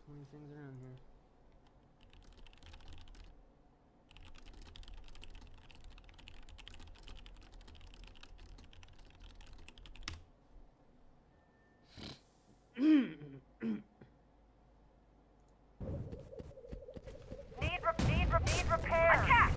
many things around here. Need repair. Attack.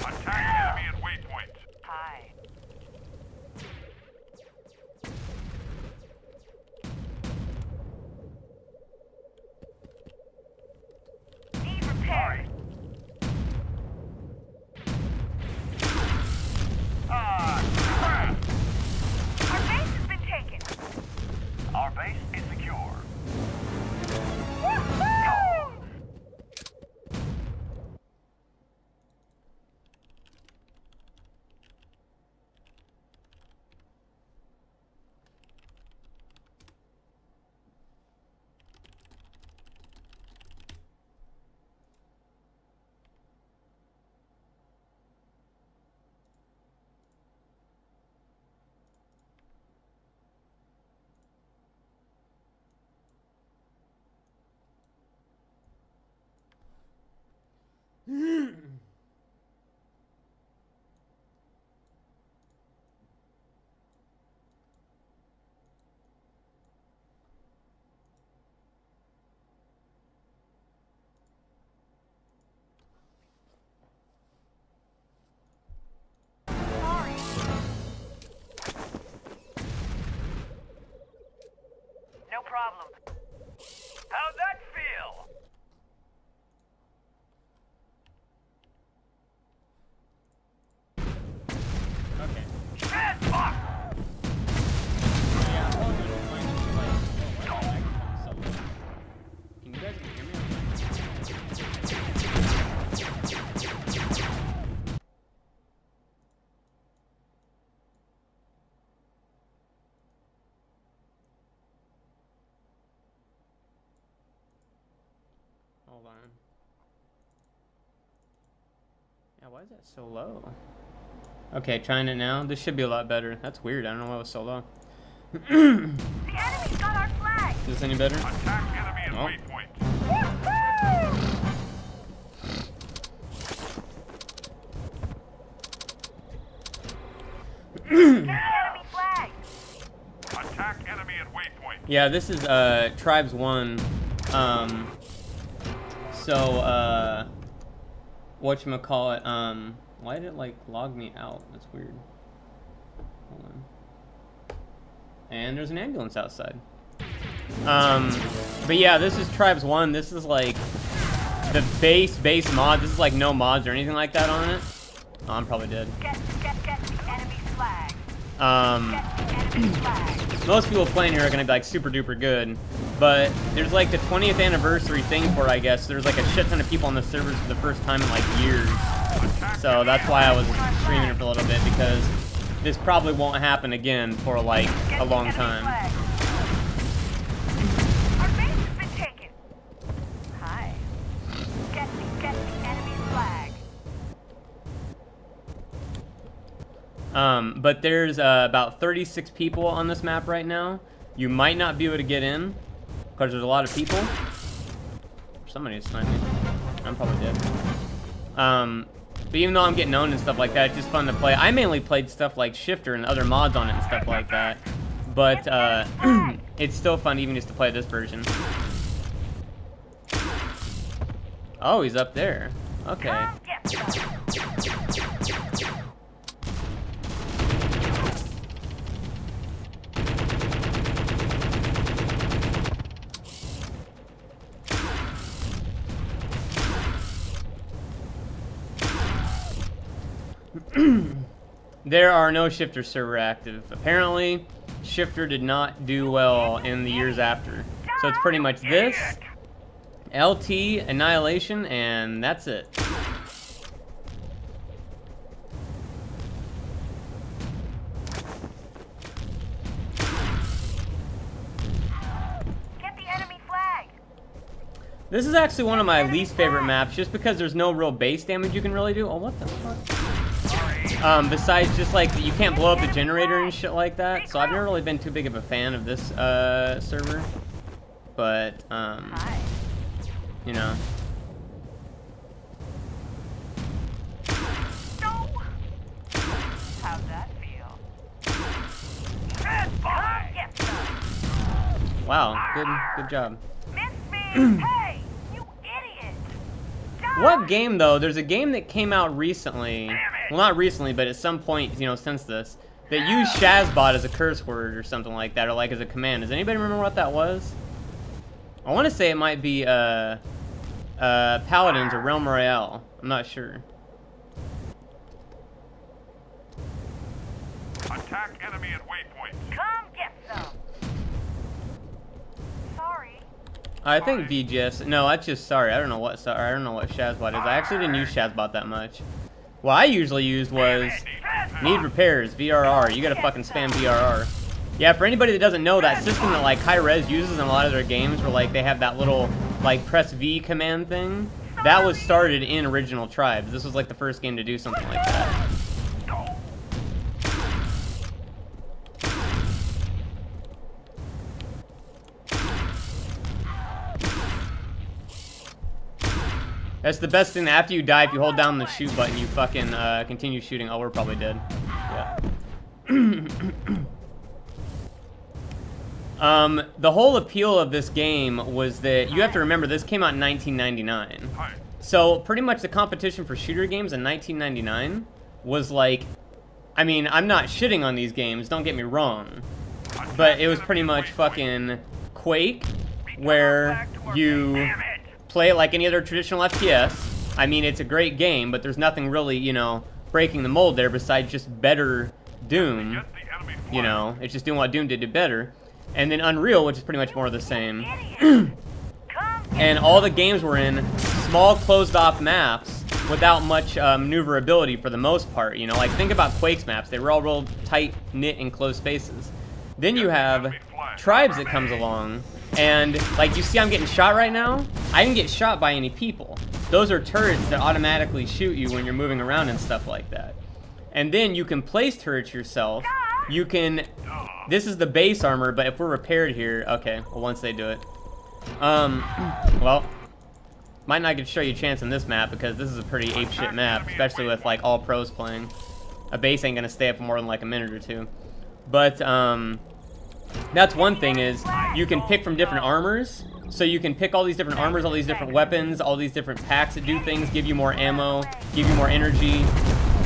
Attack enemy at waypoint. Hi. Need repair. Ah, crap! Our base has been taken. Our base is secure. Woohoo! No problem. How'd that feel? Okay. Shit! Fuck! Yeah, I'm going to find this like, oh, what the heck? Can you guys hear me? Hold on. Yeah, why is that so low? Okay, trying it now. This should be a lot better. That's weird. I don't know why it was so low. The enemy's got our flag. Is this any better? Attack enemy at Oh. waypoint. Enemy flag. Attack enemy at waypoint. Yeah, this is Tribes 1. Whatchamacallit, why did it like log me out? That's weird. Hold on. And there's an ambulance outside. But yeah, this is Tribes 1. This is like the base mod. This is like no mods or anything like that on it. Oh, I'm probably dead. Get the enemy flag. Get the enemy flag. Most people playing here are gonna be like super duper good, but there's like the 20th anniversary thing for it, I guess. There's like a shit ton of people on the servers for the first time in like years. So that's why I was streaming it for a little bit, because this probably won't happen again for like a long time. Our base has been taken. Hi. Get the enemy flag. But there's about 36 people on this map right now. You might not be able to get in because there's a lot of people. Somebody is sniping. I'm probably dead. But even though I'm getting owned and stuff like that, it's just fun to play. I mainly played stuff like Shifter and other mods on it and stuff like that. But it's still fun even just to play this version. Oh, he's up there. Okay. There are no Shifter server active. Apparently, Shifter did not do well in the years after. So it's pretty much this, LT, Annihilation, and that's it. This is actually one of my least favorite maps, just because there's no real base damage you can really do. Oh, what the fuck? Besides just like, you can't blow up the generator and shit like that. So I've never really been too big of a fan of this server. But, you know. How'd that feel? Wow, good job. Miss me! Hey, you idiot! What game, though? There's a game that came out recently. Well, not recently, but at some point, you know, since this, that used Shazbot as a curse word or something like that, or like as a command. Does anybody remember what that was? I want to say it might be Paladins or Realm Royale. I'm not sure. Attack enemy at waypoint. Come get some! Sorry. I think VGS. No, that's just sorry. I don't know what Shazbot is. I actually didn't use Shazbot that much. What I usually used was need repairs, VRR. You gotta fucking spam VRR. Yeah, for anybody that doesn't know, that system that like Hi-Rez uses in a lot of their games, where like they have that little like press V command thing, that was started in original Tribes. This was like the first game to do something like that. That's the best thing. After you die, if you hold down the shoot button, you fucking continue shooting. Oh, we're probably dead. Yeah. The whole appeal of this game was that you have to remember this came out in 1999. So pretty much the competition for shooter games in 1999 was like, I mean, I'm not shitting on these games, don't get me wrong, but it was pretty much fucking Quake, where you play it like any other traditional FPS. I mean, it's a great game, but there's nothing really, you know, breaking the mold there besides just better Doom. You know, it's just doing what Doom did better. And then Unreal, which is pretty much more of the same. And all the games were in small, closed-off maps without much maneuverability for the most part. You know, like, think about Quake's maps. They were all real tight-knit, enclosed spaces. Then you have Tribes that comes along, and, like, you see I'm getting shot right now? I didn't get shot by any people. Those are turrets that automatically shoot you when you're moving around and stuff like that. And then you can place turrets yourself. You can... This is the base armor, but if we're repaired here... Okay, well, once they do it. Well, might not get to show you a chance in this map, because this is a pretty apeshit map, especially with, like, all pros playing. A base ain't gonna stay up for more than, like, a minute or two. But, that's one thing is, you can pick from different armors. So you can pick all these different armors, all these different weapons, all these different packs that do things, give you more ammo, give you more energy.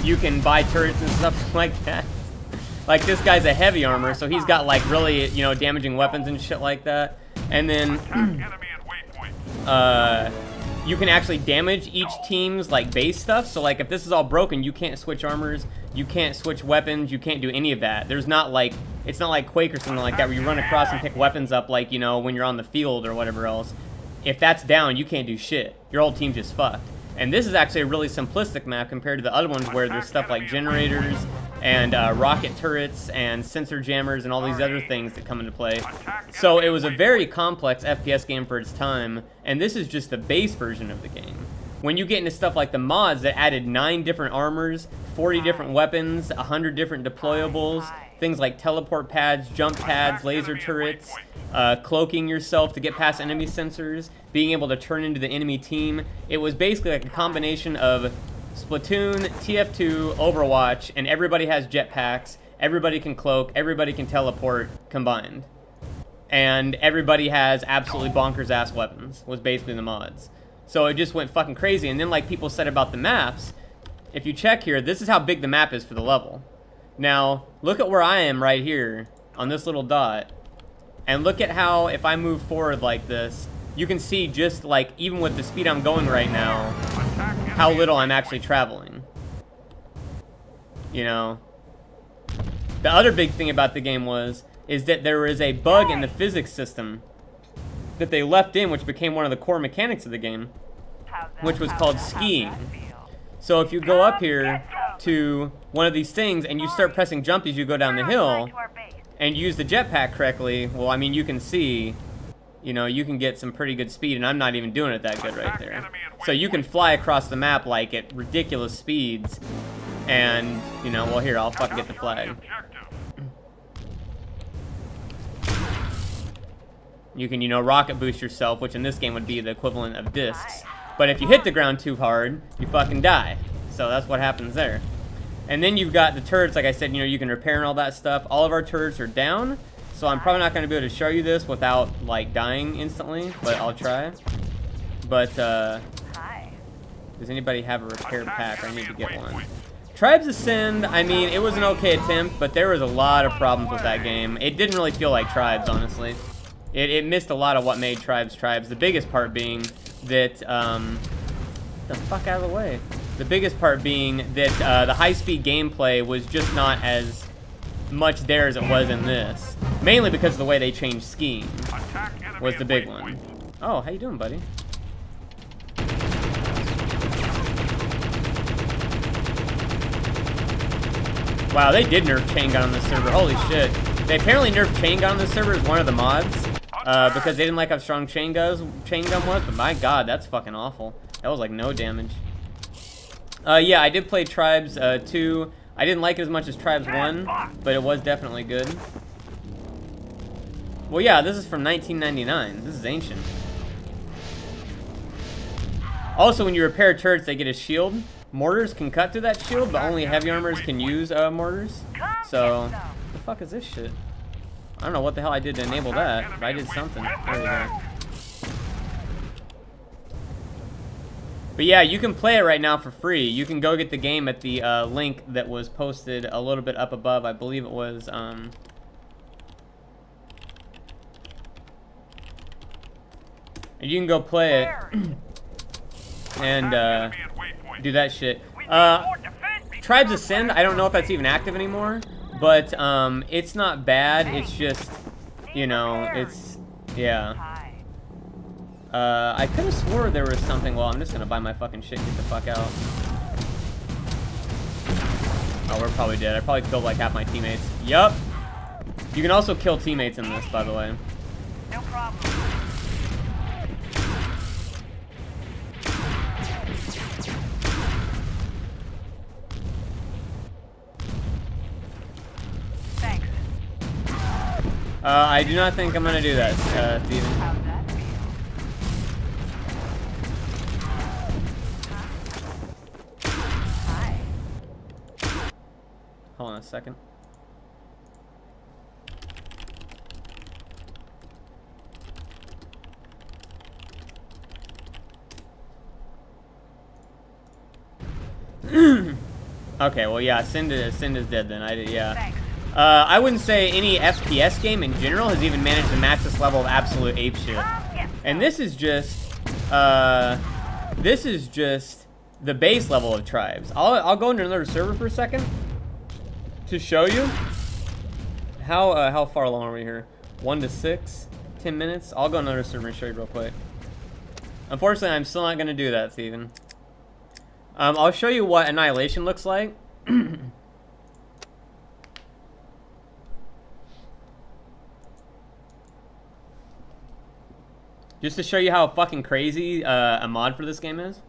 You can buy turrets and stuff like that. Like, this guy's a heavy armor, so he's got, like, really, you know, damaging weapons and shit like that. And then, you can actually damage each team's, like, base stuff. So, like, if this is all broken, you can't switch armors, you can't switch weapons, you can't do any of that. There's not, like, it's not like Quake or something like that, where you run across and pick weapons up, like, you know, when you're on the field or whatever else. If that's down, you can't do shit. Your whole team's just fucked. And this is actually a really simplistic map compared to the other ones where there's stuff like generators and rocket turrets and sensor jammers and all these other things that come into play. So it was a very complex FPS game for its time, and this is just the base version of the game. When you get into stuff like the mods that added 9 different armors, 40 different weapons, 100 different deployables, things like teleport pads, jump pads, laser turrets, cloaking yourself to get past enemy sensors, being able to turn into the enemy team. It was basically like a combination of Splatoon, TF2, Overwatch, and everybody has jetpacks, everybody can cloak, everybody can teleport combined. And everybody has absolutely bonkers ass weapons, was basically the mods. So it just went fucking crazy. And then, like people said about the maps, if you check here, this is how big the map is for the level. Now, look at where I am right here on this little dot. And look at how, if I move forward like this, you can see just like, even with the speed I'm going right now, how little I'm actually traveling. You know? The other big thing about the game is that there is a bug in the physics system that they left in, which became one of the core mechanics of the game, which was called skiing. So if you go up here to one of these things and you start pressing jump as you go down the hill and use the jetpack correctly, well, I mean, you can see you know, you can get some pretty good speed, and I'm not even doing it that good right there. So you can fly across the map like at ridiculous speeds, and, you know, well here, I'll fucking get the flag. You can, you know, rocket boost yourself, which in this game would be the equivalent of discs. But if you hit the ground too hard, you fucking die. So that's what happens there. And then you've got the turrets, like I said, you know, you can repair and all that stuff. All of our turrets are down, so I'm probably not going to be able to show you this without, like, dying instantly, but I'll try. But, does anybody have a repair pack? I need to get one. Tribes Ascend, I mean, it was an okay attempt, but there was a lot of problems with that game. It didn't really feel like Tribes, honestly. It missed a lot of what made Tribes Tribes. The biggest part being that, the fuck out of the way. The biggest part being that the high-speed gameplay was just not as much there as it was in this. Mainly because of the way they changed skiing was the big one. Oh, how you doing, buddy? Wow, they did nerf chain gun on this server. Holy shit. They apparently nerfed chain gun on this server as one of the mods. Because they didn't like how strong chain gun was, but my god, that's fucking awful. That was like no damage. Yeah, I did play Tribes 2. I didn't like it as much as Tribes 1, but it was definitely good. Well, yeah, this is from 1999. This is ancient. Also, when you repair turrets, they get a shield. Mortars can cut through that shield, but only heavy armors can use mortars. So, what the fuck is this shit? I don't know what the hell I did to enable that, but I did something. There we go. But yeah, you can play it right now for free. You can go get the game at the link that was posted a little bit up above. I believe it was, you can go play it and do that shit. Tribes Ascend, I don't know if that's even active anymore, but it's not bad. It's just, you know, it's, yeah. I could have swore there was something. Well, I'm just gonna buy my fucking shit and get the fuck out. Oh, we're probably dead. I probably killed like half my teammates. Yup. You can also kill teammates in this, by the way. No problem. Thanks. I do not think I'm gonna do that, Steven. How's that feel? Hi. Hold on a second. Okay, well, yeah, Sind is dead then. Yeah. Thanks. I wouldn't say any FPS game in general has even managed to match this level of absolute apeshit. And this is just the base level of Tribes. I'll go into another server for a second to show you how far along are we here. 1 to 6, 10 minutes. I'll go another server and show you real quick. Unfortunately, I'm still not gonna do that, Steven. I'll show you what Annihilation looks like. Just to show you how fucking crazy a mod for this game is.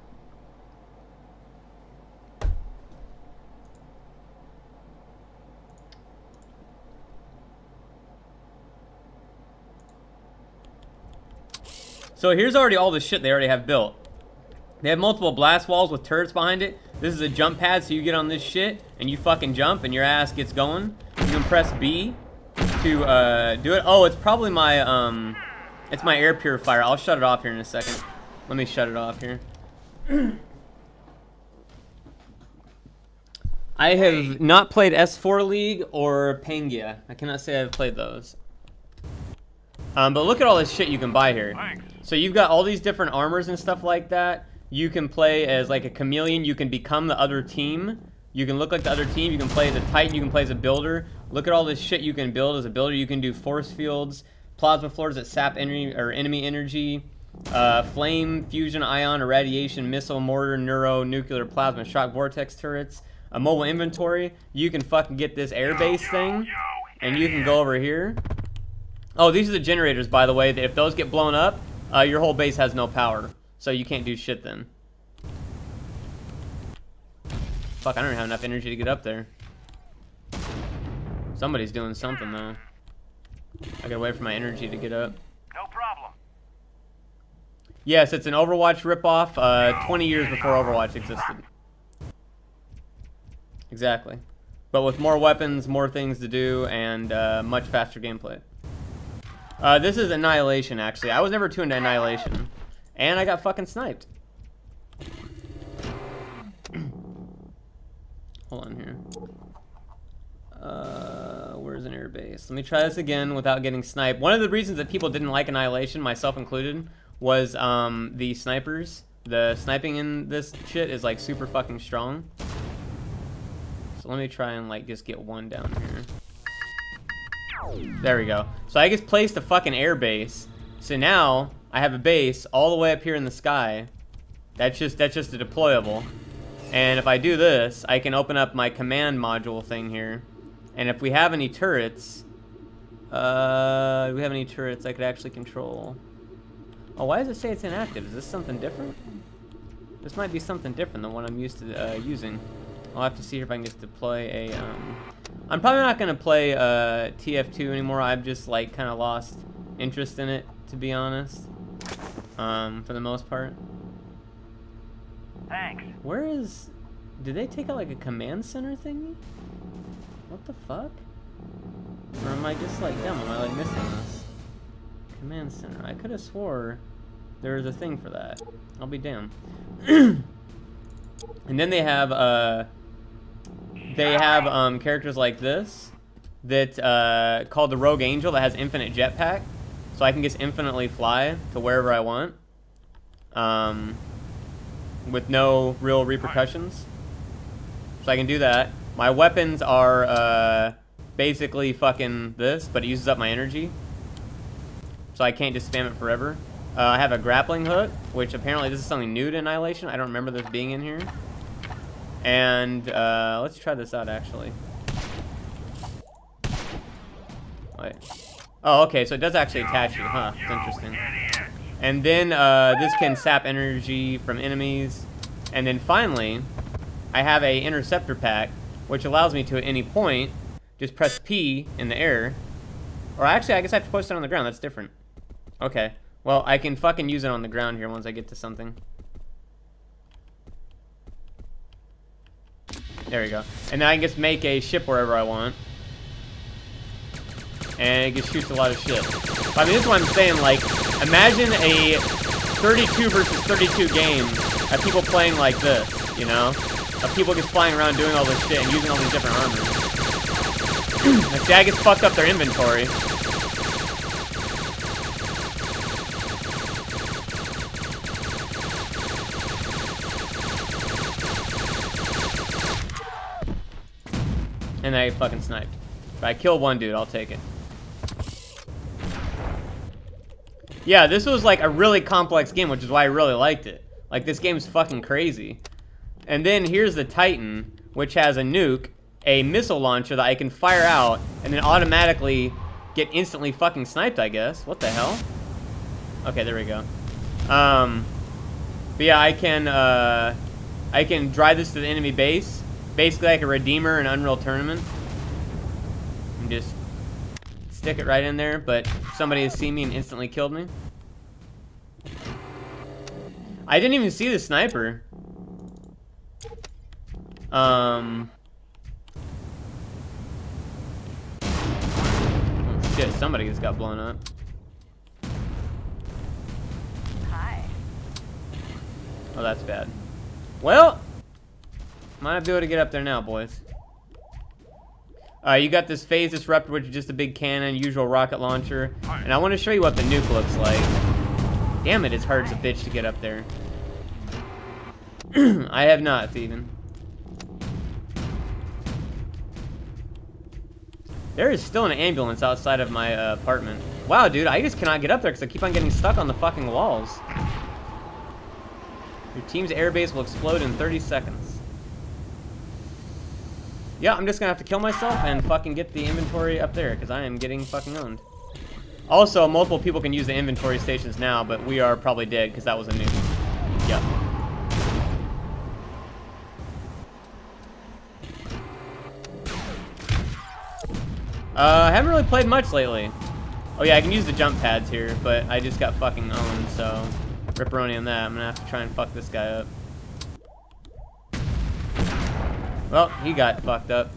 So here's already all the shit they already have built. They have multiple blast walls with turrets behind it. This is a jump pad, so you get on this shit and you fucking jump and your ass gets going. You can press B to do it. Oh, it's probably my it's my air purifier. I'll shut it off here in a second. Let me shut it off here. I have not played S4 League or Pangaea. I cannot say I've played those. But look at all this shit you can buy here. So you've got all these different armors and stuff like that. You can play as like a chameleon. You can become the other team. You can look like the other team. You can play as a Titan. You can play as a builder. Look at all this shit you can build as a builder. You can do force fields, plasma floors that sap enemy energy, flame, fusion, ion, irradiation, missile, mortar, neuro, nuclear, plasma, shock, vortex turrets, a mobile inventory. You can fucking get this airbase thing, and you can go over here. Oh, these are the generators, by the way. If those get blown up, your whole base has no power. So you can't do shit then. Fuck, I don't have enough energy to get up there. Somebody's doing something, though. I gotta wait for my energy to get up. No problem. Yes, it's an Overwatch ripoff, 20 years before Overwatch existed. Exactly. But with more weapons, more things to do, and much faster gameplay. This is Annihilation, actually. I was never too into Annihilation. And I got fucking sniped. Hold on here. Where's an air base? Let me try this again without getting sniped. One of the reasons that people didn't like Annihilation, myself included, was the snipers. The sniping in this shit is like super fucking strong. So let me try and like just get one down here. There we go. So I just placed a fucking air base. So now I have a base all the way up here in the sky. That's just a deployable. And if I do this, I can open up my command module thing here. And if we have any turrets, do we have any turrets I could actually control? Oh, why does it say it's inactive? Is this something different? This might be something different than what I'm used to using. I'll have to see if I can just deploy a, I'm probably not going to play TF2 anymore. I've just, like, kind of lost interest in it, to be honest, for the most part. Thanks. Where is... Did they take out, like, a command center thingy? What the fuck? Or am I just, like, dumb? Am I, like, missing this? Command center. I could have swore there was a thing for that. I'll be damned. And then they have characters like this that called the Rogue Angel that has infinite jetpack, so I can just infinitely fly to wherever I want, with no real repercussions. So I can do that. My weapons are basically fucking this, but it uses up my energy, so I can't just spam it forever. I have a grappling hook, which apparently this is something new to Annihilation. I don't remember this being in here. And let's try this out, actually. Wait. Oh, okay, so it does actually attach you, huh? It's interesting. And then this can sap energy from enemies. And then finally, I have a interceptor pack, which allows me to, at any point, just press P in the air. Or actually, I guess I have to post it on the ground. That's different. Okay. Well, I can fucking use it on the ground here once I get to something. There we go. And then I can just make a ship wherever I want. And it just shoots a lot of shit. But, I mean, this is what I'm saying. Like, imagine a 32 versus 32 game of people playing like this, you know? Of people just flying around doing all this shit and using all these different armors. And see, I just fucked up their inventory. And I fucking sniped. If I kill one dude, I'll take it. Yeah, this was like a really complex game, which is why I really liked it. Like, this game's fucking crazy. And then here's the Titan, which has a nuke, a missile launcher that I can fire out, and then automatically get instantly fucking sniped, I guess. What the hell? Okay, there we go. But yeah, I can drive this to the enemy base. Basically like a Redeemer in Unreal Tournament. And just stick it right in there, but somebody has seen me and instantly killed me. I didn't even see the sniper. Oh shit, somebody just got blown up. Hi. Oh, that's bad. Well, might be able to get up there now, boys. You got this phase disruptor, which is just a big cannon, usual rocket launcher. And I want to show you what the nuke looks like. Damn it, it's hard as a bitch to get up there. I have not, Thievin. There is still an ambulance outside of my apartment. Wow, dude, I just cannot get up there because I keep on getting stuck on the fucking walls. Your team's airbase will explode in 30 seconds. Yeah, I'm just gonna have to kill myself and fucking get the inventory up there because I am getting fucking owned. Also, multiple people can use the inventory stations now, but we are probably dead because that was a nuke. Yep. I haven't really played much lately. Oh yeah, I can use the jump pads here, but I just got fucking owned, so ripperoni on that. I'm gonna have to try and fuck this guy up. Well, he got fucked up.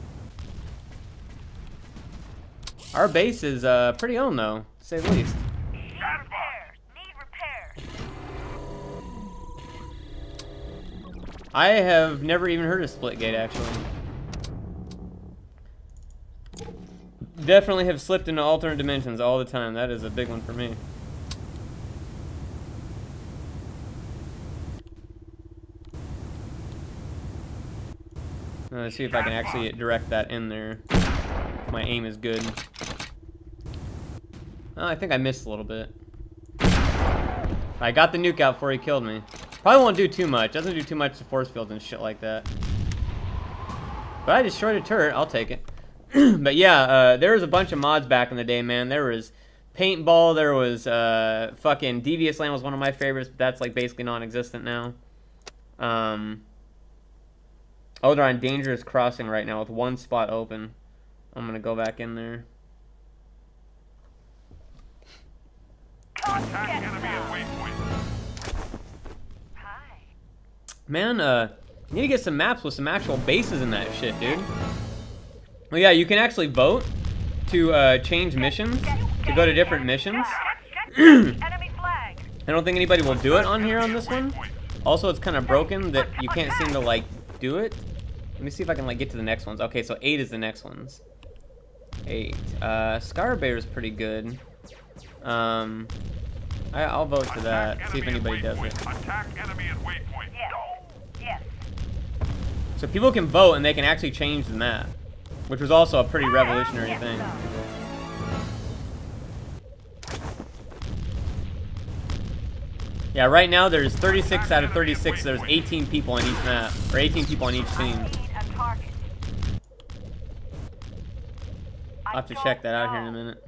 Our base is pretty owned though, to say the least. Need repairs. Need repairs. I have never even heard of Splitgate actually. Definitely have slipped into alternate dimensions all the time. That is a big one for me. Let's see if I can actually direct that in there. If my aim is good. Oh, I think I missed a little bit. I got the nuke out before he killed me. Probably won't do too much. Doesn't do too much to force fields and shit like that. But I destroyed a turret. I'll take it. But yeah, there was a bunch of mods back in the day, man. There was paintball. There was fucking Devious Land was one of my favorites, but that's like basically non-existent now. Oh, they're on Dangerous Crossing right now with one spot open. I'm gonna go back in there. Attack enemy at waypoint. Hi. Man, you need to get some maps with some actual bases in that shit, dude. Well, yeah, you can actually vote to change missions, to go to different missions. Enemy flag. I don't think anybody will do it on here on this one. Also, it's kind of broken that you can't seem to, like, do it. Let me see if I can, like, get to the next ones. Okay, so 8 is the next ones. 8. Scar Bear is pretty good. I'll vote to that, see if anybody does it. Attack enemy at waypoint. Yes. Yes. So people can vote and they can actually change the map, which was also a pretty revolutionary Yes, thing. sir. Yeah, right now there's 36 out of 36. There's 18 people on each map, or 18 people on each scene. I need a target. I'll have to check that out here in a minute.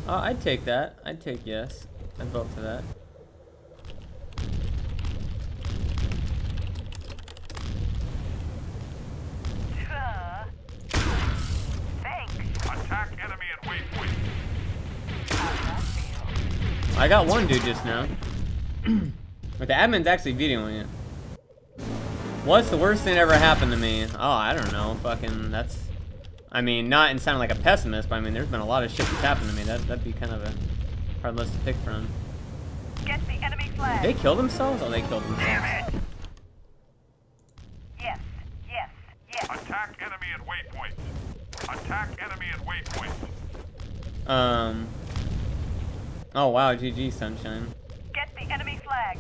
Oh, I'd take that. I'd take yes. I'd vote for that. Thanks. Attack enemy at waypoint. I got one dude just now. But the admin's actually videoing it. What's the worst thing that ever happened to me? Oh, I don't know. Fucking, that's... I mean, not in sounding like a pessimist, but I mean, there's been a lot of shit that's happened to me. That'd be kind of a hard list to pick from. Get the enemy flag. Did they kill themselves? Oh, they killed themselves. Yes. Yes. Yes. Attack enemy at waypoint. Attack enemy at waypoint. Oh, wow. GG, Sunshine. Get the enemy flag.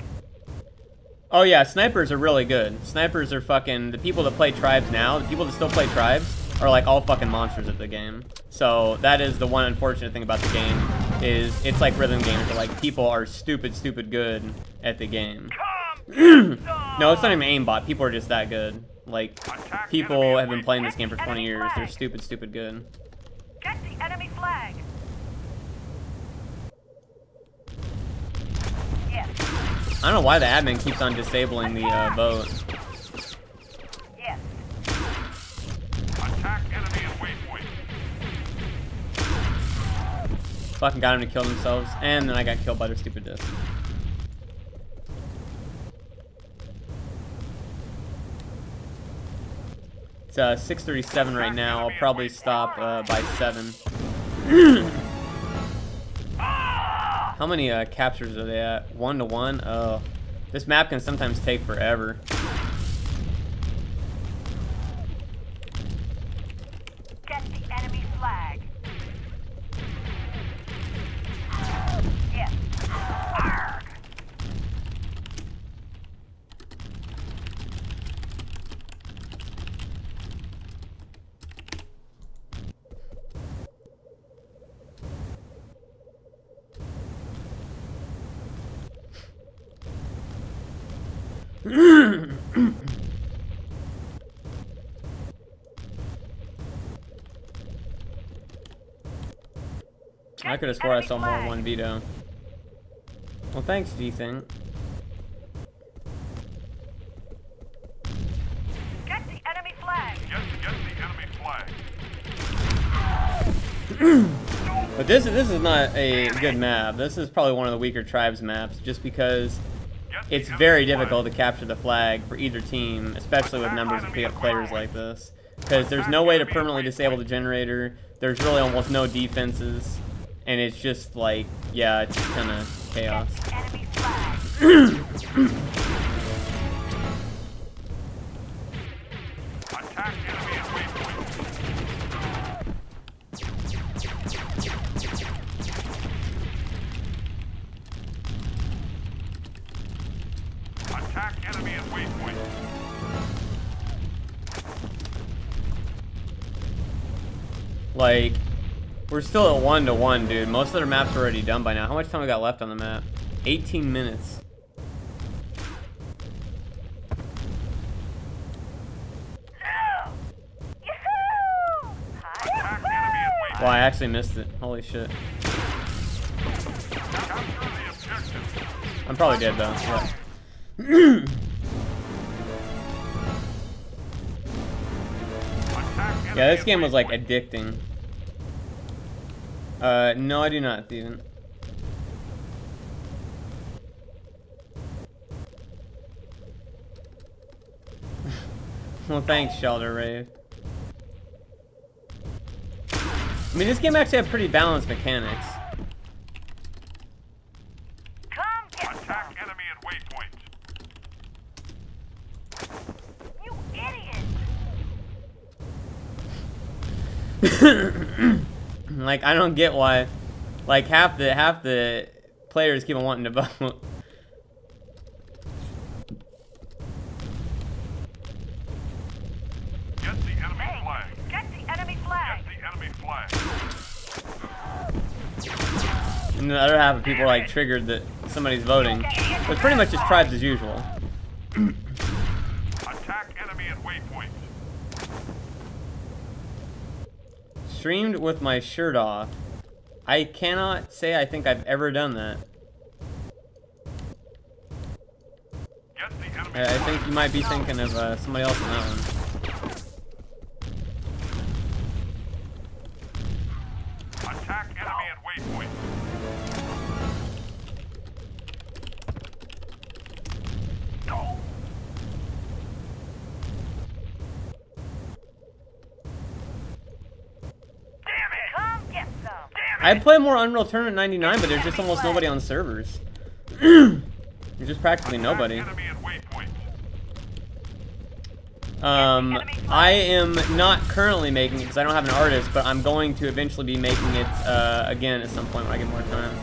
Oh, yeah. Snipers are really good. Snipers are fucking... The people that play Tribes now, the people that still play Tribes, are like all fucking monsters at the game. So that is the one unfortunate thing about the game, is it's like rhythm games where like people are stupid good at the game. No, it's not even aimbot. People are just that good. Like, people have been playing this game for 20 years. They're stupid good. Get the enemy flag. Yes. I don't know why the admin keeps on disabling the vote. Yes. Attack enemy at waypoint. Fucking got him to kill themselves, and then I got killed by their stupid disc. It's 6:37 right now. I'll probably stop by 7. How many captures are they at? 1 to 1? Oh, this map can sometimes take forever. Get the enemy flag. Yes. Arrgh. I could have swore I saw more than one veto. Well, thanks, G-Thing. Get the enemy flag. Get the enemy flag. But this is not a good map. This is probably one of the weaker tribes maps, just because it's very difficult to capture the flag for either team, especially with numbers of players like this. Because there's no way to permanently disable the generator. There's really almost no defenses, and it's just like, yeah, it's just kind of chaos. Enemy flag. Attack enemy at waypoint. Attack enemy at waypoint. Like, we're still at 1-1, dude. Most of their maps are already done by now. How much time we got left on the map? 18 minutes. Yahoo! Hi. Attack enemy at waypoint. Well, I actually missed it. Holy shit. Capture the objective. I'm probably dead, though. But... Attack enemy yeah, this at game was, like, waypoint. addicting. No, I do not, Steven. Well, thanks, Shelter Rave. I mean, this game actually had pretty balanced mechanics. Come get Attack enemy at waypoint. you idiot. Like, I don't get why, like, half the players keep on wanting to vote. Get the enemy Hey, flag. get the enemy flag. Get the enemy flag. And the other half of people are, like, triggered that somebody's voting. But it's pretty much just tribes as usual. Attack enemy at waypoint. Streamed with my shirt off. I cannot say I think I've ever done that. Get the enemy I flag. think you might be thinking of somebody else on that one. Attack enemy at waypoint. Come get some. I play more Unreal Tournament 99, but there's just almost nobody on servers. There's just practically nobody. Enemy at waypoint. I am not currently making it because I don't have an artist, but I'm going to eventually be making it again at some point when I get more time.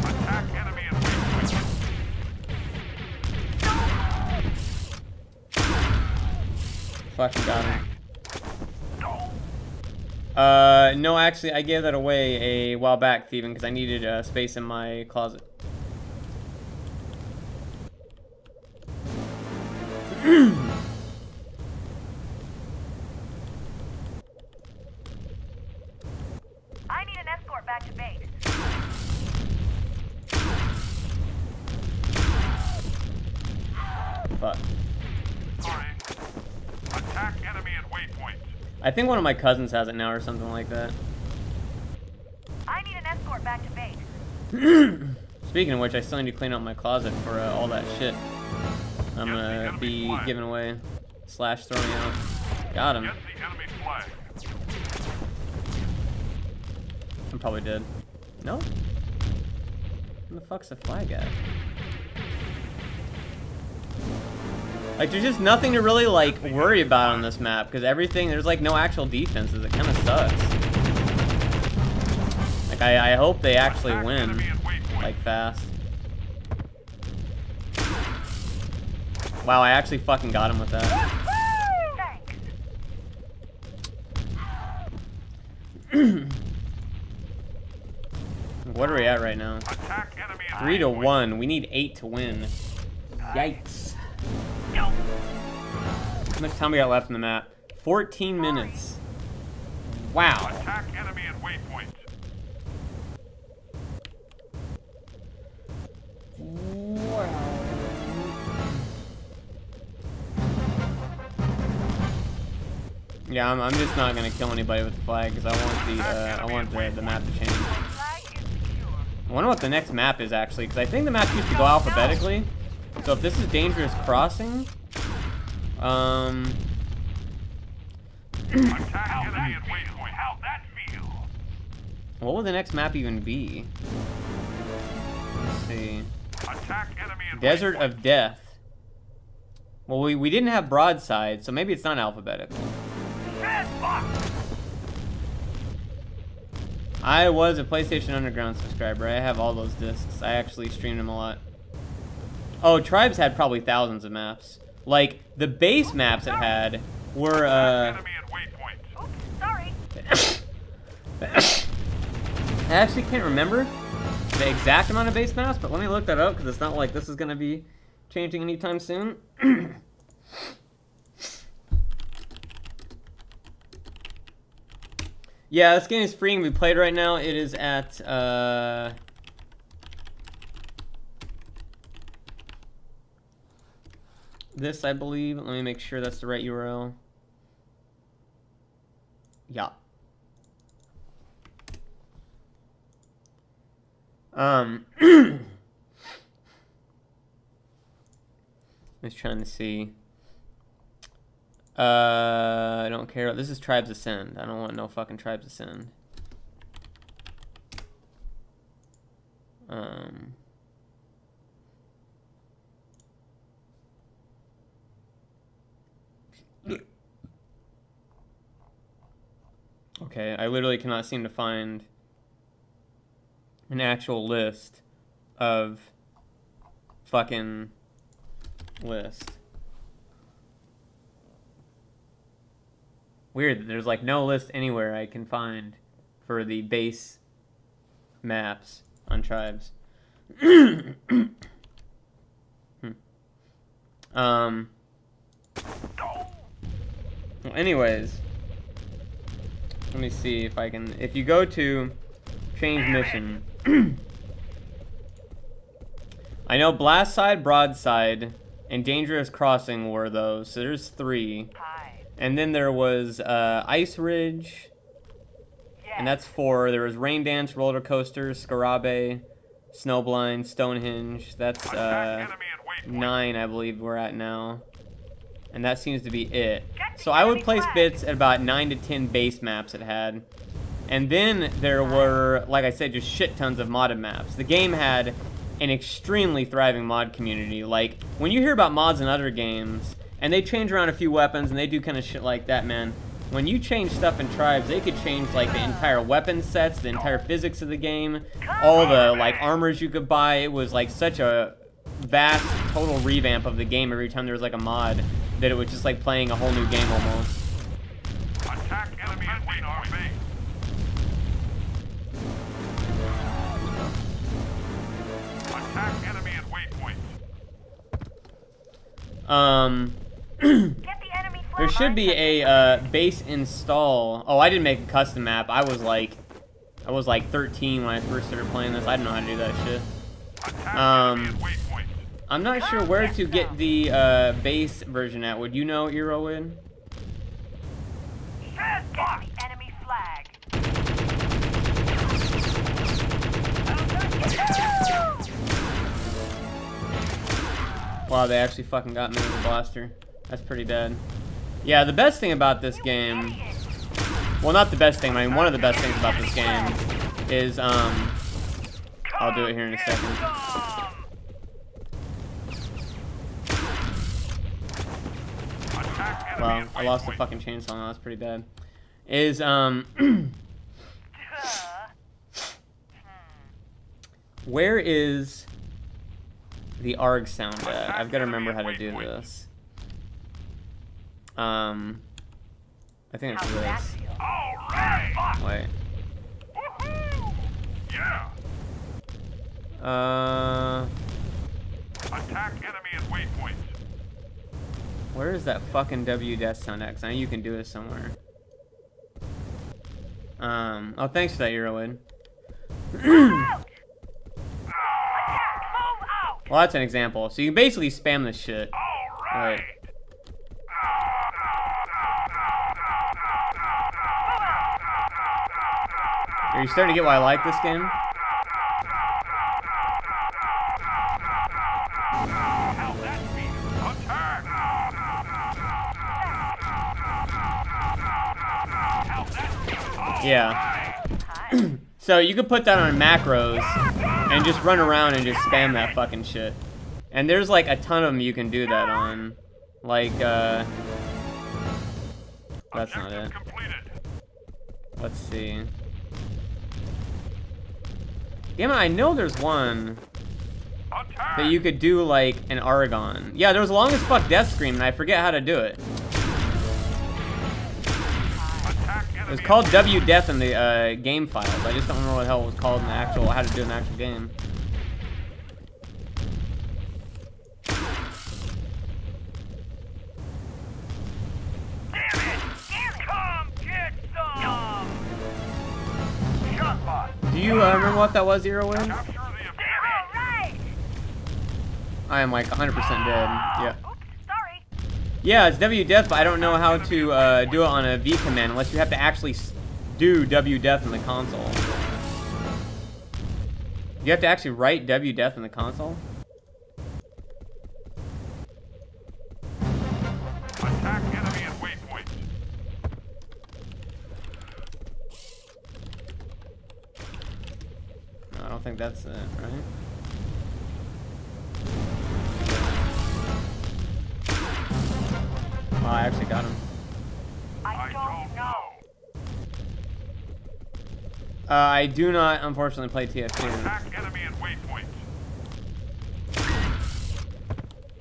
Attack enemy at waypoint. Fucking got him. No, actually, I gave that away a while back, Thieving, because I needed space in my closet. I need an escort back to base. Fuck. Sorry. Attack enemy at waypoint. I think one of my cousins has it now or something like that. I need an escort back to base. Speaking of which, I still need to clean out my closet for all that shit I'm gonna be giving away / throwing out. Got him. Get the enemy flag. I'm probably dead. No? Where the fuck's the flag at? Like, there's just nothing to really, like, worry about on this map, because everything, there's, like, no actual defenses. It kind of sucks. Like, I hope they actually win, like, fast. Wow, I actually fucking got him with that. Thanks. What are we at right now? Attack enemy at 3-1. We need 8 to win. Yikes. How much time we got left in the map? 14 minutes. Wow. Attack enemy at waypoint. Yeah, I'm just not gonna kill anybody with the flag because I want the map to change. Flag is secure. I wonder what the next map is actually, because I think the map used to go alphabetically. So if this is Dangerous Crossing, Attack enemy at waypoint. How'd that feel? what will the next map even be? Let's see. Attack enemy at Desert waypoint. of Death. Well, we didn't have Broadside, so maybe it's not alphabetical. I was a PlayStation Underground subscriber. I have all those discs. I actually streamed them a lot. Oh, Tribes had probably thousands of maps. Like, the base maps it had were, Enemy at waypoint. Oops, sorry. I actually can't remember the exact amount of base maps, but let me look that up, because it's not like this is going to be changing anytime soon. Yeah, this game is free and we played right now. It is at, this, I believe. Let me make sure that's the right URL. Yeah. Just trying to see. I don't care. This is Tribes Ascend. I don't want no fucking Tribes Ascend. Okay, I literally cannot seem to find an actual list of fucking list. Weird that there's like no list anywhere I can find for the base maps on Tribes. Well, anyways, let me see if I can. If you go to change mission, I know Blast Side, Broadside, and Dangerous Crossing were those. So there's 3. Hi. And then there was Ice Ridge, and that's 4. There was Rain Dance, Roller Coaster, Scarabe, Snowblind, Stonehenge. That's Attack enemy at waypoint. 9, I believe we're at now. And that seems to be it. So I would place bits at about 9 to 10 base maps it had. And then there were, like I said, just shit tons of modded maps. The game had an extremely thriving mod community. Like, when you hear about mods in other games, and they change around a few weapons, and they do kind of shit like that, man. When you change stuff in Tribes, they could change, like, the entire weapon sets, the entire physics of the game, all the, like, armors you could buy. It was, like, such a vast, total revamp of the game every time there was, like, a mod, that it was just, like, playing a whole new game, almost. Attack enemy at waypoint. Attack enemy at waypoint. Get the enemy flag. There should be a base install. Oh, I didn't make a custom map. I was like 13 when I first started playing this. I didn't know how to do that shit. Attack enemy at waypoint. I'm not sure where to get the base version at. Would you know, Erowid? Get the enemy flag. Wow, they actually fucking got me with a blaster. That's pretty dead. Yeah, the best thing about this game, well, not the best thing, I mean, one of the best things about this game is, I'll do it here in a second. Well, I lost the fucking chainsaw now, that's pretty bad. Is, where is the ARG sound at? I've got to remember how to do this. I think it's this. Wait. Yeah. Attack enemy at waypoint. Where is that fucking WDS sound at? 'Cause I know you can do it somewhere. Oh, thanks for that, Eurowin. Well, that's an example. So you can basically spam this shit. All right. Are you starting to get why I like this game? Yeah. So you could put that on macros and just run around and just spam that fucking shit. And there's like a ton of them you can do that on. Like, that's not it. Let's see. Damn it, I know there's one that you could do like an Aragon. Yeah, there was a long as fuck death scream and I forget how to do it. It was called W Death in the game files. I just don't remember what the hell it was called in the actual, how to do it in the actual game. Do you remember what that was, Zero Win? I am like 100% dead. Yeah. Yeah, it's W Death, but I don't know how to do it on a V command unless you have to actually do W Death in the console. You have to actually write W Death in the console? Attack enemy at waypoint. No, I don't think that's it, right? Oh, I actually got him. I don't know. I do not, unfortunately, play TF2. Attack enemy at waypoint.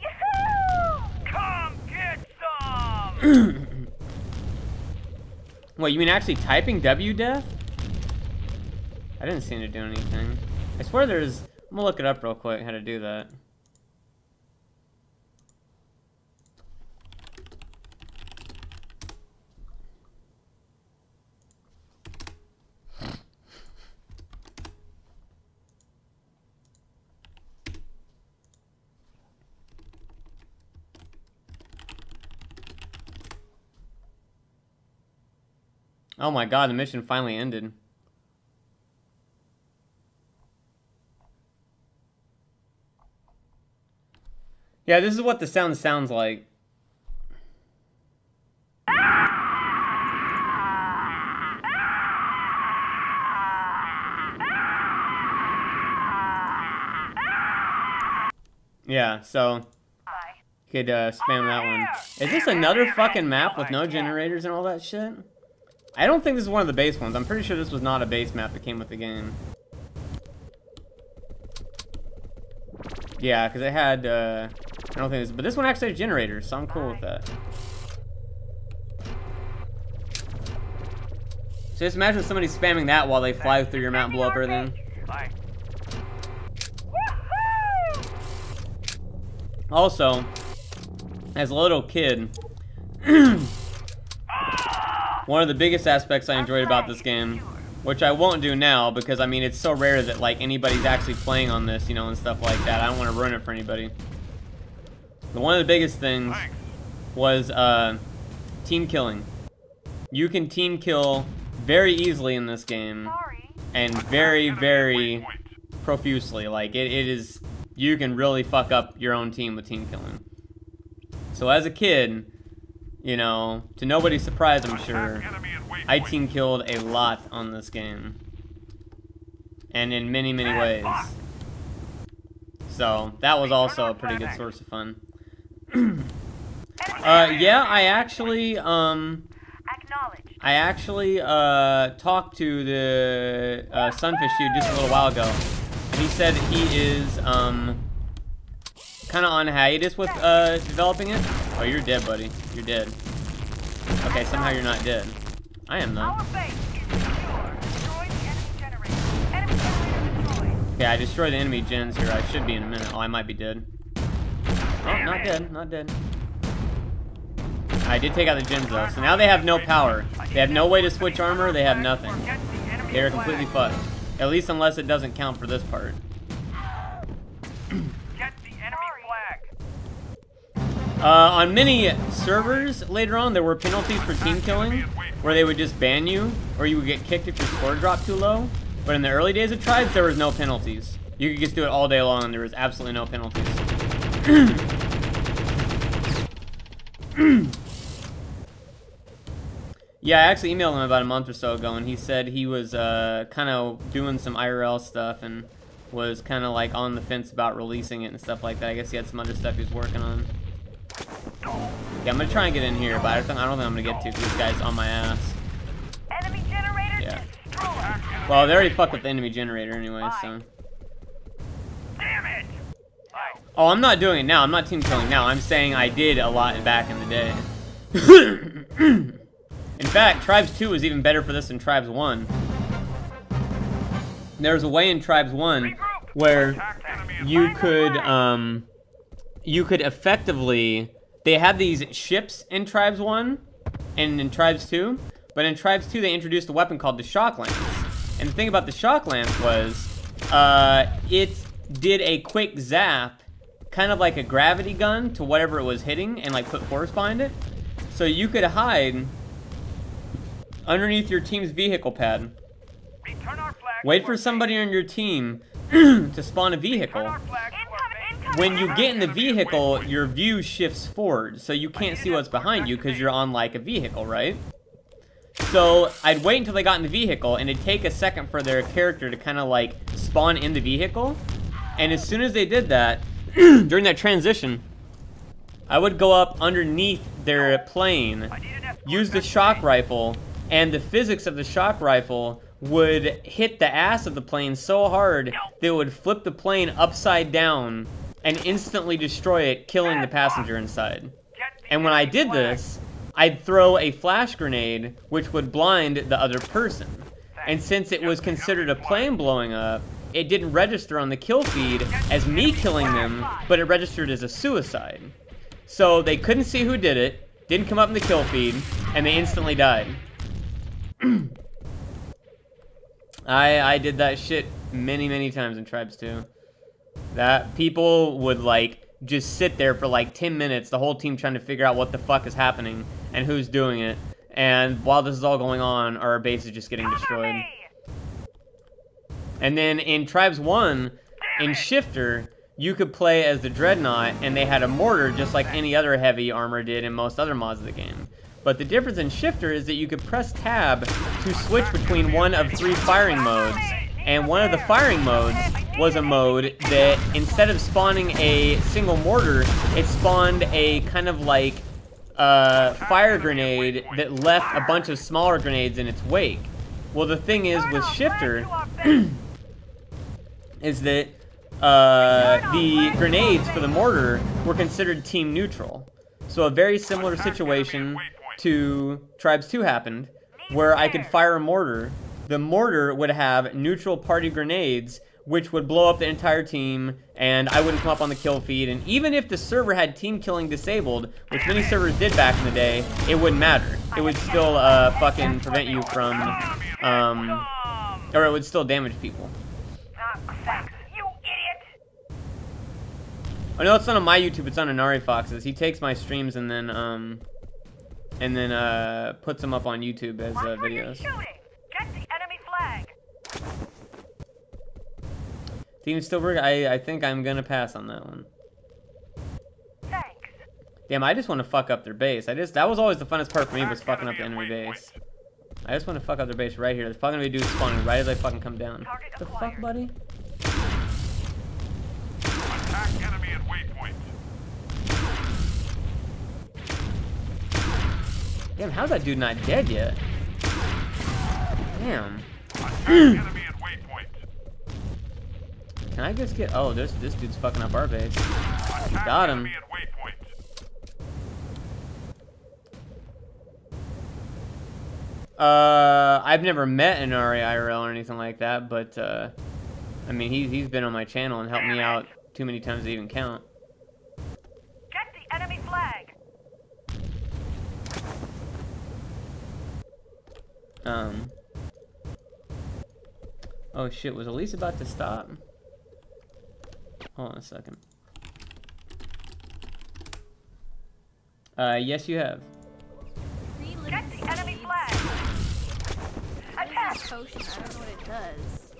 Yahoo! Come get some! What, you mean actually typing W Death? I didn't seem to do anything. I swear there's... I'm gonna look it up real quick, how to do that. Oh my god, the mission finally ended. Yeah, this is what the sound sounds like. Yeah, so you could spam that one. Is this another fucking map with no generators and all that shit? I don't think this is one of the base ones. I'm pretty sure this was not a base map that came with the game. Yeah, because it had, I don't think this, but this one actually has generators, so I'm cool with that. So just imagine somebody spamming that while they fly through your map and blow up everything. Also, as a little kid, one of the biggest aspects I enjoyed about this game, which I won't do now because I mean it's so rare that like anybody's actually playing on this, you know, and stuff like that. I don't want to ruin it for anybody. But one of the biggest things was team killing. You can team kill very easily in this game, and very, very profusely. Like it is, you can really fuck up your own team with team killing. So as a kid, you know, to nobody's surprise, I'm sure, I team killed a lot on this game. And in many, many ways. So, that was also a pretty good source of fun. Yeah, I actually talked to the Sunfish dude just a little while ago. And he said he is, kind of on hiatus with developing it. Oh, you're dead, buddy. You're dead. Okay, somehow you're not dead. I am, though. Okay, I destroyed the enemy gens here. I should be in a minute. Oh, I might be dead. Oh, not dead. Not dead. I did take out the gens, though. So now they have no power. They have no way to switch armor. They have nothing. They are completely fucked. At least unless it doesn't count for this part. On many servers later on, there were penalties for team killing, where they would just ban you, or you would get kicked if your score dropped too low. But in the early days of Tribes, there was no penalties. You could just do it all day long, and there was absolutely no penalties. Yeah, I actually emailed him about a month or so ago, and he said he was kind of doing some IRL stuff and was kind of like on the fence about releasing it and stuff like that. I guess he had some other stuff he was working on. Yeah, I'm gonna try and get in here, but I don't think I'm gonna get to because this guy's on my ass. Enemy generator Yeah. destroyed. Well, they already fucked with the enemy generator anyway, so. Damn it! Oh, I'm not doing it now. I'm not team killing now. I'm saying I did a lot back in the day. In fact, Tribes 2 was even better for this than Tribes 1. There was a way in Tribes 1 where you could effectively, they had these ships in Tribes 1 and in Tribes 2, but in Tribes 2 they introduced a weapon called the Shock Lance. And the thing about the Shock Lance was, it did a quick zap, kind of like a gravity gun to whatever it was hitting and like put force behind it. So you could hide underneath your team's vehicle pad. Return our flag. Wait for somebody on your team to spawn a vehicle. Incoming. When you get in the vehicle, your view shifts forward, so you can't see what's behind you because you're on like a vehicle, right? So I'd wait until they got in the vehicle, and it'd take a second for their character to kind of like spawn in the vehicle. And as soon as they did that, during that transition, I would go up underneath their plane, use the shock rifle, and the physics of the shock rifle would hit the ass of the plane so hard that it would flip the plane upside down and instantly destroy it, killing the passenger inside. And when I did this, I'd throw a flash grenade, which would blind the other person. And since it was considered a plane blowing up, it didn't register on the kill feed as me killing them, but it registered as a suicide. So they couldn't see who did it, didn't come up in the kill feed, and they instantly died. I did that shit many times in Tribes 2. That people would like just sit there for like 10 minutes, the whole team trying to figure out what the fuck is happening and who's doing it. And while this is all going on, our base is just getting destroyed. And then in Tribes 1, in Shifter, you could play as the Dreadnought, and they had a mortar just like any other heavy armor did in most other mods of the game. But the difference in Shifter is that you could press tab to switch between one of 3 firing modes. And one of the firing modes was a mode that instead of spawning a single mortar, it spawned a kind of like fire grenade that left a bunch of smaller grenades in its wake. Well, the thing is with Shifter is that the grenades for the mortar were considered team neutral. So a very similar situation to Tribes 2 happened, where I could fire a mortar. The mortar would have neutral party grenades, which would blow up the entire team, and I wouldn't come up on the kill feed. And even if the server had team killing disabled, which many servers did back in the day, it wouldn't matter. It would still fucking prevent you from, or it would still damage people. You idiot! Oh no, it's not on my YouTube, it's on InariFox's. He takes my streams and then puts them up on YouTube as videos. Shooting. Get the enemy flag. Team Stillberg, I think I'm gonna pass on that one. Thanks. Damn, I just want to fuck up their base. That was always the funnest part for me, was fucking up the enemy base. I just want to fuck up their base right here. There's probably gonna be dudes spawning right as I fucking come down. What the fuck, buddy? Attack enemy at waypoint. Damn, how's that dude not dead yet? Damn. Attack enemy at waypoint. Can I just get... Oh, this dude's fucking up our base. Attack Got him. enemy at waypoint. I've never met an IRL or anything like that, but, I mean, he's been on my channel and helped me out too many times to even count. Get the enemy flag. Oh shit, was Elise about to stop? Hold on a second. Yes, you have. Get the enemy flag. Attack. Potion. I don't know what it does.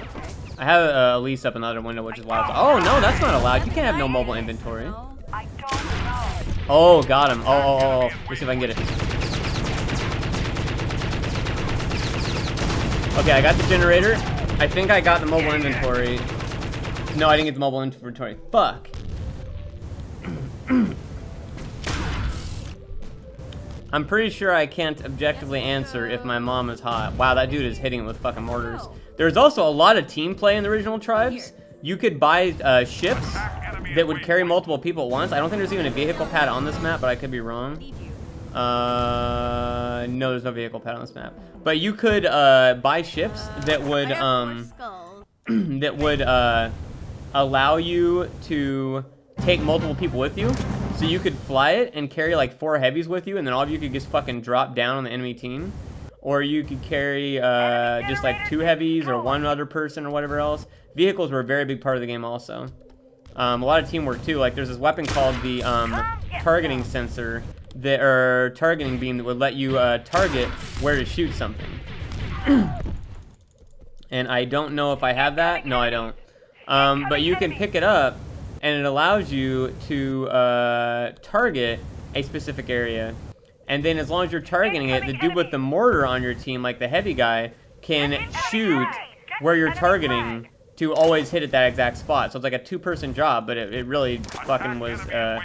Okay. I have Elise up another window, which is loud. Oh, no, that's not allowed. You can't have no mobile inventory. No. I don't know. Oh, got him. Oh. Let's see if I can get it. Okay, I got the generator. I think I got the mobile inventory. No, I didn't get the mobile inventory. Fuck. I'm pretty sure I can't objectively answer if my mom is hot. Wow, that dude is hitting it with fucking mortars. There's also a lot of team play in the original Tribes. You could buy ships that would carry multiple people at once. I don't think there's even a vehicle pad on this map, but I could be wrong. No, there's no vehicle pad on this map. But you could buy ships that would that would allow you to take multiple people with you. So you could fly it and carry like 4 heavies with you, and then all of you could just fucking drop down on the enemy team. Or you could carry just like 2 heavies or 1 other person or whatever else. Vehicles were a very big part of the game also. A lot of teamwork too. Like there's this weapon called the targeting sensor, that, or targeting beam, that would let you target where to shoot something. And I don't know if I have that. No, I don't. But you can pick it up, and it allows you to target a specific area. And then as long as you're targeting it, the dude with the mortar on your team, like the heavy guy, can shoot where you're targeting to always hit at that exact spot. So it's like a 2-person job, but it really fucking was a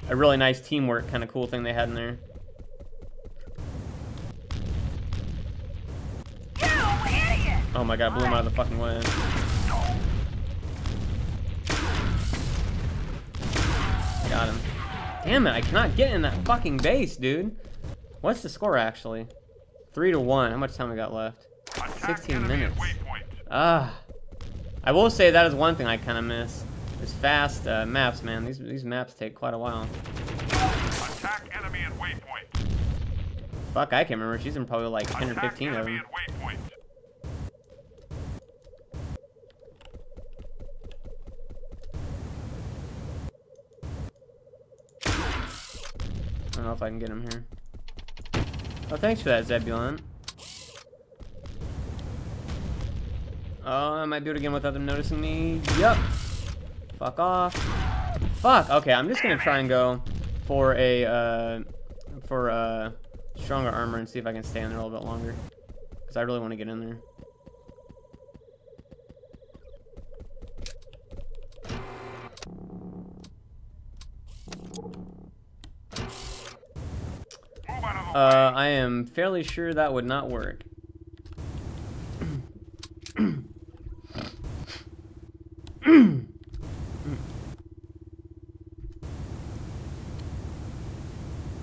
really nice teamwork kind of cool thing they had in there. Oh my god, blew him out of the fucking way. Got him. Damn it, I cannot get in that fucking base, dude. What's the score actually? 3-1. How much time we got left? 16 minutes. I will say that is one thing I kind of miss. Is fast maps, man. These maps take quite a while. Attack enemy at waypoint. Fuck, I can't remember. She's in probably like 10 or 15 of them. I don't know if I can get him here. Oh, thanks for that, Zebulon. Oh, I might do it again without them noticing me. Yup. Fuck off. Fuck. Okay, I'm just gonna try and go for a stronger armor and see if I can stay in there a little bit longer, because I really want to get in there. I am fairly sure that would not work.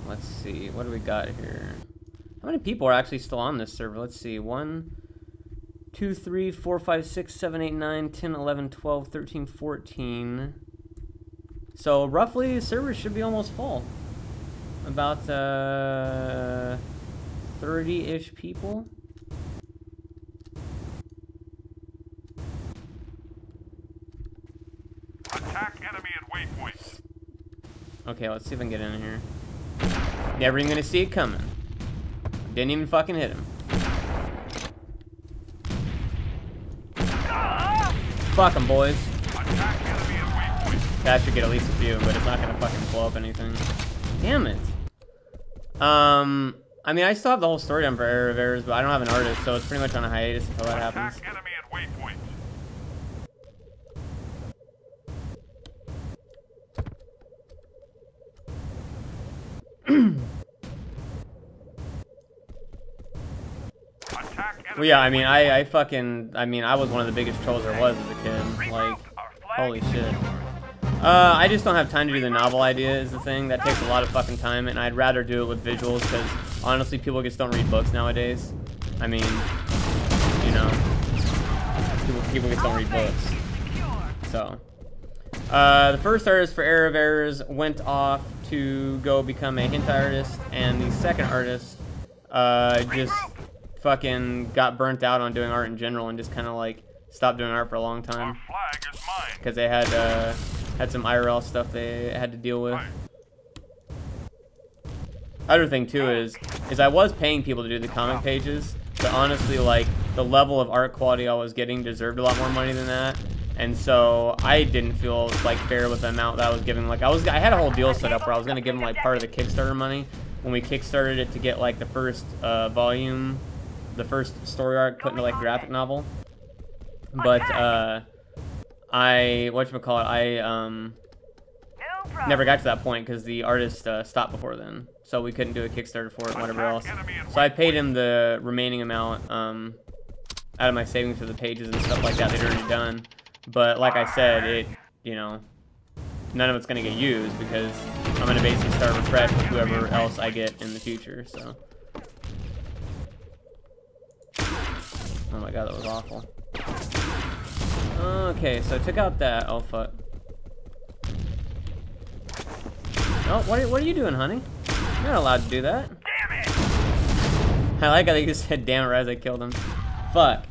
Let's see, what do we got here? How many people are actually still on this server? Let's see, 1, 2, 3, 4, 5, 6, 7, 8, 9, 10, 11, 12, 13, 14. So roughly the server should be almost full. About 30-ish people. Attack enemy at waypoint. Okay, let's see if I can get in here. Never even gonna see it coming. Didn't even fucking hit him. Fuck 'em, boys. Attack enemy at waypoint. That should get at least a few, but it's not gonna fucking blow up anything. Damn it. I mean, I still have the whole story done for Error of Errors, but I don't have an artist, so it's pretty much on a hiatus until that happens. Attack enemy at waypoint. Well, yeah, I mean, I was one of the biggest trolls there was as a kid. Like, holy shit. I just don't have time to do the novel idea is the thing. That takes a lot of fucking time, and I'd rather do it with visuals, because honestly, people just don't read books nowadays. I mean, you know, people just don't read books. So, the first artist for Error of Errors went off to go become a hentai artist, and the second artist just fucking got burnt out on doing art in general and just kind of like stopped doing art for a long time because they had some IRL stuff they had to deal with. other thing too is I was paying people to do the comic pages, but honestly, like, the level of art quality I was getting deserved a lot more money than that. And so I didn't feel like fair with the amount that I was giving. Like, I had a whole deal set up where I was gonna give them like part of the Kickstarter money when we kickstarted it to get like the first volume, the first story arc put into like graphic novel. But I never got to that point because the artist stopped before then, so we couldn't do a Kickstarter for it and whatever else. So I paid him the remaining amount out of my savings for the pages and stuff like that they'd already done. But like I said, it, you know, none of it's gonna get used because I'm gonna basically start fresh with whoever else I get in the future. So, oh my god, that was awful. Okay, so I took out that. Oh fuck. Oh, what are you doing, honey? You're not allowed to do that. Damn it! I like how they just said damn it right as I killed him. Fuck.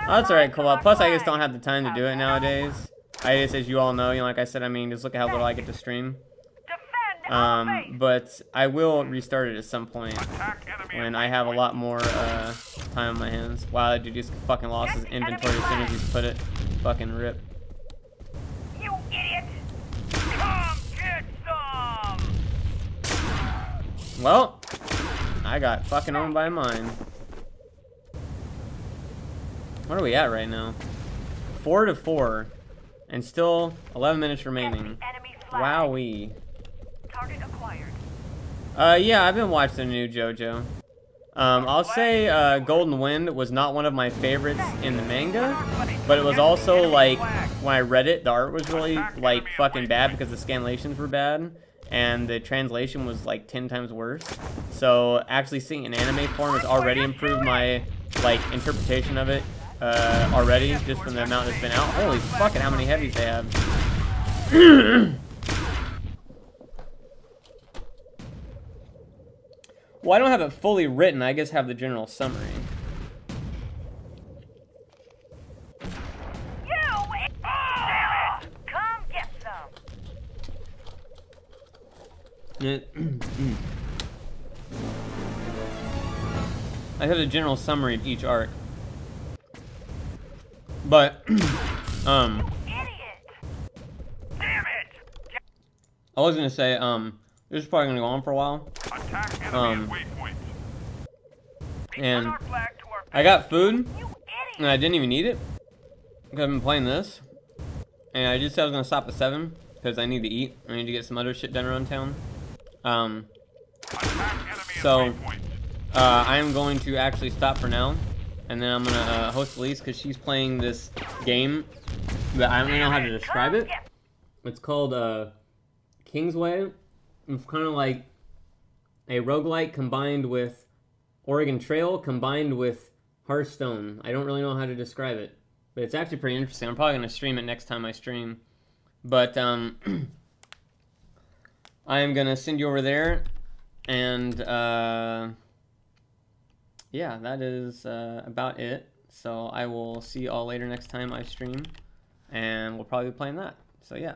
Oh, that's alright, cool. Plus, I just don't have the time to do it nowadays. I just, as you all know, like I said, I mean, just look at how little I get to stream. But I will restart it at some point when I have a lot more time on my hands. Wow, that dude just fucking lost his inventory as soon as he's put it. Fucking rip. You idiot! Come get some! Well, I got fucking owned by mine. What are we at right now? 4-4, and still 11 minutes remaining. Wowee. Target acquired. Yeah, I've been watching the new JoJo. I'll say Golden Wind was not one of my favorites in the manga, but it was also like when I read it, the art was really like fucking bad because the scanlations were bad, and the translation was like 10 times worse. So actually seeing an anime form has already improved my like interpretation of it already, just from the amount that's been out. Holy fucking, how many heavies they have. Well, I don't have it fully written. I just have the general summary. Come get some. I have the general summary of each arc. But, Idiot! Damn it! I was gonna say, this is probably gonna go on for a while. Attack enemy at waypoint. And I got food, and I didn't even eat it, because I've been playing this. And I just said I was gonna stop at 7, because I need to eat. I need to get some other shit done around town. So, I am going to actually stop for now. And then I'm gonna host Elise because she's playing this game that I don't even know how to describe it. It's called Kingsway. It's kind of like a roguelike combined with Oregon Trail combined with Hearthstone. I don't really know how to describe it, but it's actually pretty interesting. I'm probably gonna stream it next time I stream. But I am gonna send you over there, and yeah, that is about it. So I will see you all later next time I stream, and we'll probably be playing that. So yeah.